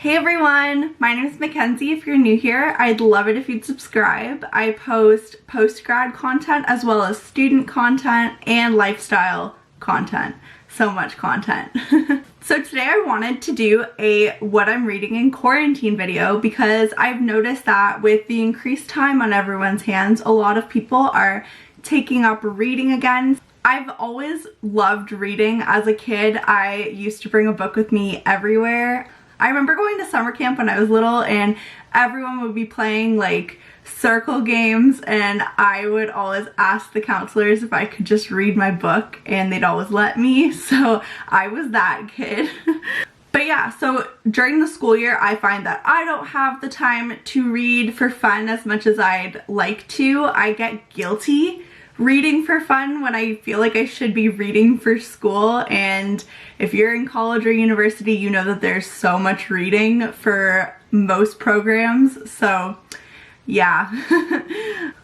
Hey everyone, my name is Mackenzie. If you're new here, I'd love it if you'd subscribe. I post post-grad content as well as student content and lifestyle content. So much content. So today I wanted to do a what I'm reading in quarantine video because I've noticed that with the increased time on everyone's hands, a lot of people are taking up reading again. I've always loved reading. As a kid, I used to bring a book with me everywhere. I remember going to summer camp when I was little and everyone would be playing like circle games and I would always ask the counselors if I could just read my book and they'd always let me, so I was that kid. But yeah, so during the school year I find that I don't have the time to read for fun as much as I'd like to. I get guilty reading for fun when I feel like I should be reading for school, and if you're in college or university you know that there's so much reading for most programs, so yeah.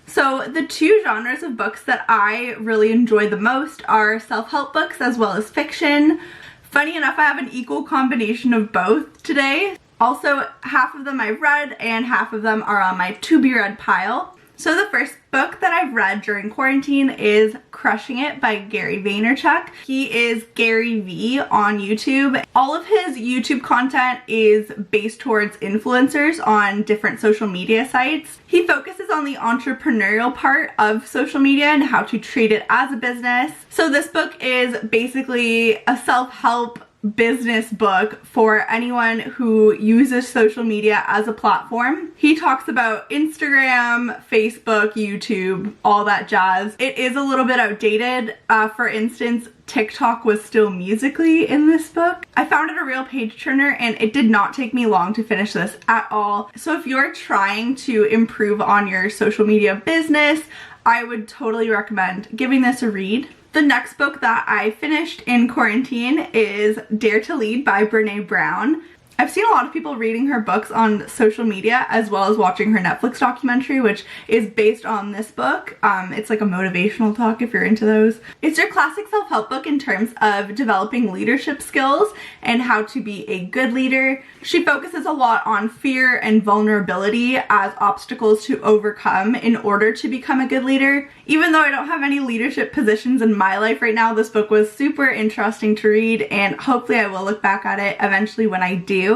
So the two genres of books that I really enjoy the most are self-help books as well as fiction. Funny enough, I have an equal combination of both today. Also, half of them I've read and half of them are on my to-be-read pile. So the first book that I've read during quarantine is Crushing It by Gary Vaynerchuk. He is Gary V on YouTube. All of his YouTube content is based towards influencers on different social media sites. He focuses on the entrepreneurial part of social media and how to treat it as a business. So this book is basically a self-help business book for anyone who uses social media as a platform. He talks about Instagram, Facebook, YouTube, all that jazz. It is a little bit outdated. For instance, TikTok was still Musically in this book. I found it a real page turner and it did not take me long to finish this at all. So if you're trying to improve on your social media business, I would totally recommend giving this a read. The next book that I finished in quarantine is Dare to Lead by Brené Brown. I've seen a lot of people reading her books on social media as well as watching her Netflix documentary, which is based on this book. It's like a motivational talk if you're into those. It's your classic self-help book in terms of developing leadership skills and how to be a good leader. She focuses a lot on fear and vulnerability as obstacles to overcome in order to become a good leader. Even though I don't have any leadership positions in my life right now, this book was super interesting to read and hopefully I will look back at it eventually when I do.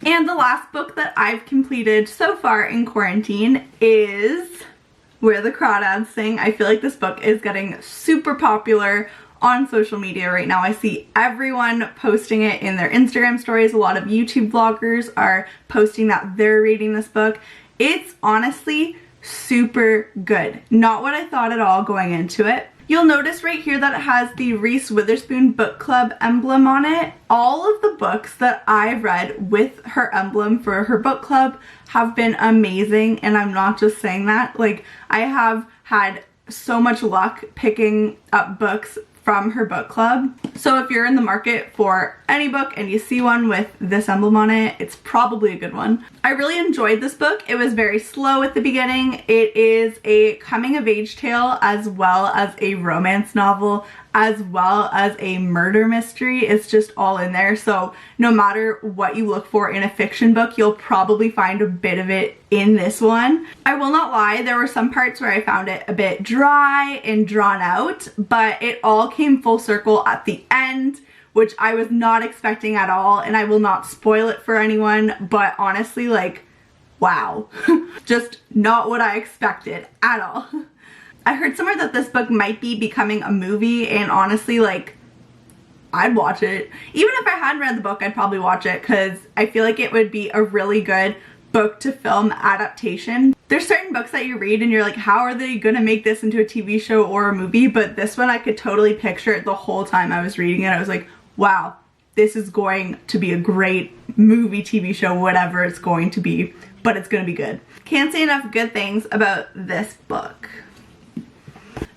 And the last book that I've completed so far in quarantine is Where the Crawdads Sing. I feel like this book is getting super popular on social media right now. I see everyone posting it in their Instagram stories. A lot of YouTube vloggers are posting that they're reading this book. It's honestly super good. Not what I thought at all going into it. You'll notice right here that it has the Reese Witherspoon book club emblem on it. All of the books that I've read with her emblem for her book club have been amazing, and I'm not just saying that. Like, I have had so much luck picking up books from her book club. So if you're in the market for any book and you see one with this emblem on it, it's probably a good one. I really enjoyed this book. It was very slow at the beginning. It is a coming of age tale as well as a romance novel as well as a murder mystery. It's just all in there. So no matter what you look for in a fiction book, you'll probably find a bit of it in this one. I will not lie, there were some parts where I found it a bit dry and drawn out, but it all came full circle at the end, which I was not expecting at all, and I will not spoil it for anyone, but honestly, like, wow. Just not what I expected at all. I heard somewhere that this book might be becoming a movie, and honestly, like, I'd watch it. Even if I hadn't read the book, I'd probably watch it because I feel like it would be a really good book to film adaptation. There's certain books that you read and you're like, how are they gonna make this into a TV show or a movie? But this one I could totally picture it the whole time I was reading it. I was like, wow, this is going to be a great movie, TV show, whatever it's going to be, but it's gonna be good. Can't say enough good things about this book.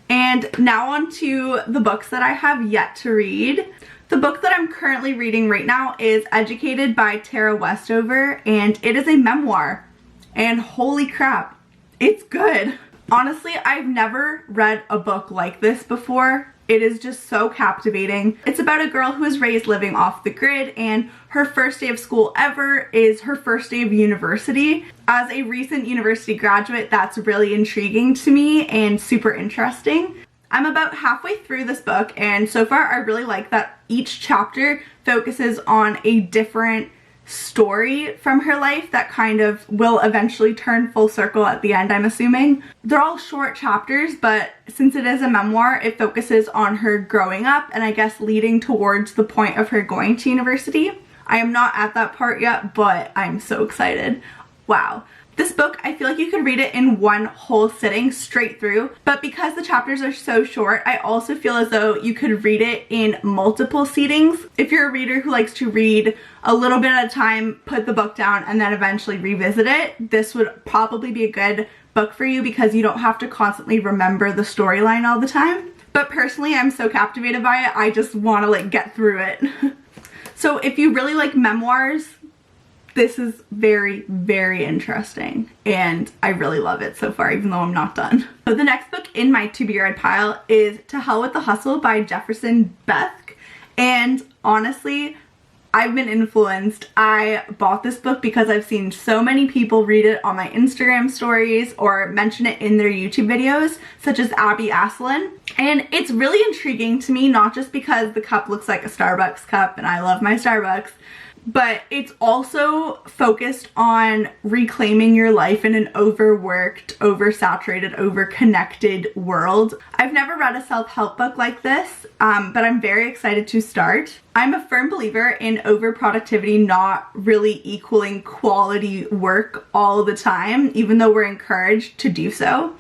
And now on to the books that I have yet to read. The book that I'm currently reading right now is Educated by Tara Westover, and it is a memoir. And holy crap, it's good. Honestly, I've never read a book like this before. It is just so captivating. It's about a girl who was raised living off the grid, and her first day of school ever is her first day of university. As a recent university graduate, that's really intriguing to me and super interesting. I'm about halfway through this book, and so far I really like that each chapter focuses on a different story from her life that kind of will eventually turn full circle at the end, I'm assuming. They're all short chapters, but since it is a memoir, it focuses on her growing up and I guess leading towards the point of her going to university. I am not at that part yet, but I'm so excited. Wow. This book, I feel like you could read it in one whole sitting straight through, but because the chapters are so short, I also feel as though you could read it in multiple seatings. If you're a reader who likes to read a little bit at a time, put the book down, and then eventually revisit it, this would probably be a good book for you because you don't have to constantly remember the storyline all the time. But personally, I'm so captivated by it, I just want to like get through it. So if you really like memoirs, this is very, very interesting and I really love it so far, even though I'm not done. So the next book in my to-be-read pile is To Hell with the Hustle by Jefferson Bethke, and honestly, I've been influenced. I bought this book because I've seen so many people read it on my Instagram stories or mention it in their YouTube videos, such as Abby Asselin. And it's really intriguing to me, not just because the cup looks like a Starbucks cup and I love my Starbucks, but it's also focused on reclaiming your life in an overworked, oversaturated, overconnected world. I've never read a self-help book like this, but I'm very excited to start. I'm a firm believer in overproductivity not really equaling quality work all the time, even though we're encouraged to do so.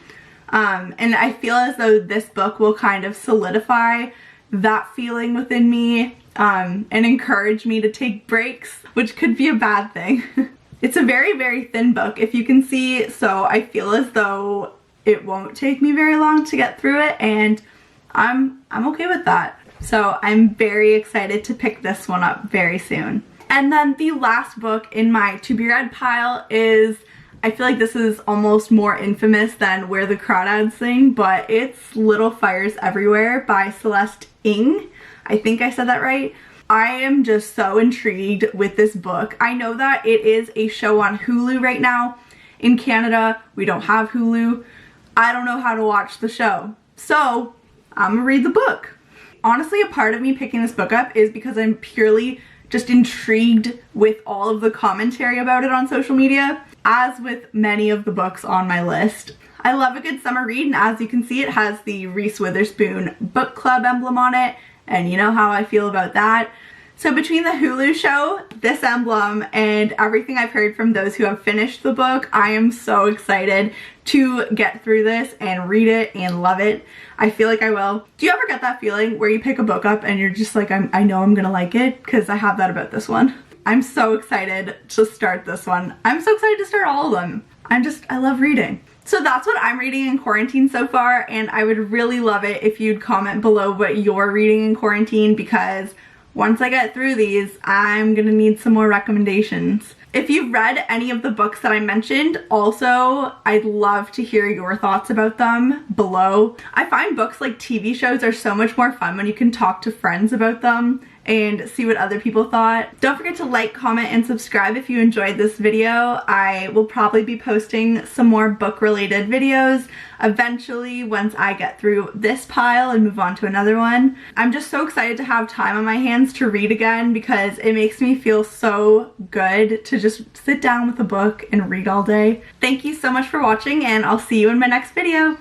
And I feel as though this book will kind of solidify that feeling within me, and encourage me to take breaks, which could be a bad thing. It's a very, very thin book, if you can see, so I feel as though it won't take me very long to get through it, and I'm okay with that. So I'm very excited to pick this one up very soon. And then the last book in my to-be-read pile is, I feel like this is almost more infamous than Where the Crawdads Sing, but it's Little Fires Everywhere by Celeste. I think I said that right. I am just so intrigued with this book. I know that it is a show on Hulu right now. In Canada, we don't have Hulu. I don't know how to watch the show, so I'm gonna read the book. Honestly, a part of me picking this book up is because I'm purely just intrigued with all of the commentary about it on social media, as with many of the books on my list. I love a good summer read, and as you can see, it has the Reese Witherspoon book club emblem on it, and you know how I feel about that. So between the Hulu show, this emblem, and everything I've heard from those who have finished the book, I am so excited to get through this and read it and love it. I feel like I will. Do you ever get that feeling where you pick a book up and you're just like, I know I'm gonna like it? Because I have that about this one. I'm so excited to start this one. I'm so excited to start all of them. I love reading. So that's what I'm reading in quarantine so far, and I would really love it if you'd comment below what you're reading in quarantine, because once I get through these, I'm gonna need some more recommendations. If you've read any of the books that I mentioned, also, I'd love to hear your thoughts about them below. I find books like TV shows are so much more fun when you can talk to friends about them and see what other people thought. Don't forget to like, comment, and subscribe if you enjoyed this video. I will probably be posting some more book-related videos eventually once I get through this pile and move on to another one. I'm just so excited to have time on my hands to read again because it makes me feel so good to just sit down with a book and read all day. Thank you so much for watching, and I'll see you in my next video.